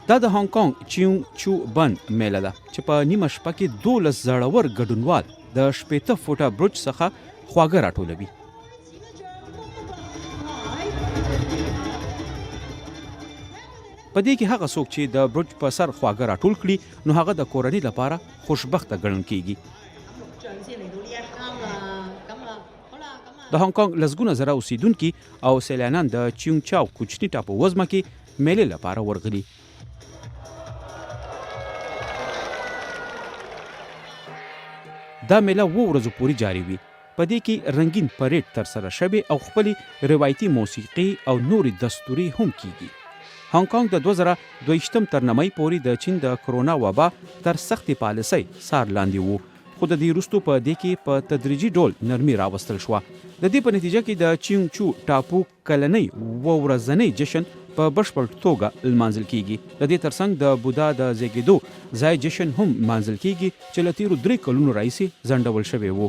دا د هانګ کانګ چیونګ چو بند میله ده چې په نیمه شپه کې 12 زړور ګډونوال د 80 فوټه برج څخه خواږه راټولوي. په دې کې هغه څوک چې د برج په سر خواږه راټول کړي نو هغه د کورنۍ لپاره خوشبخته ګڼل کیږي. د هانګ کانګ لسګونه زره اوسیدونکي او سیلانیان د چیونګ چاو کوچني ټاپو وزمه کې میلې لپاره ورغلي. دا میله 2 ورځو پورې جاري وي. په دې کې رنگین پریډ ترسره شوی او خپلې روایتي موسیقي او نورې دستوري هم کیږي. هانګ کانګ د 2022 تر نمای پورې د چین د کرونا وبا تر سختې پالیسۍ سار لاندې وو، خو د دې وروسته په دې کې په تدریجي ډول نرمي راوستل شوه. د دې په نتیجه کې د چیونګ چو ټاپو کلنۍ ورځنۍ جشن په بشپړ توګه لمانځل کیږي. د دې ترڅنګ د بودا د زیږیدو ځای جشن هم لمانځل کیږي چې له تیرو 3 کلونو راهیسې ځنډول شوی وو.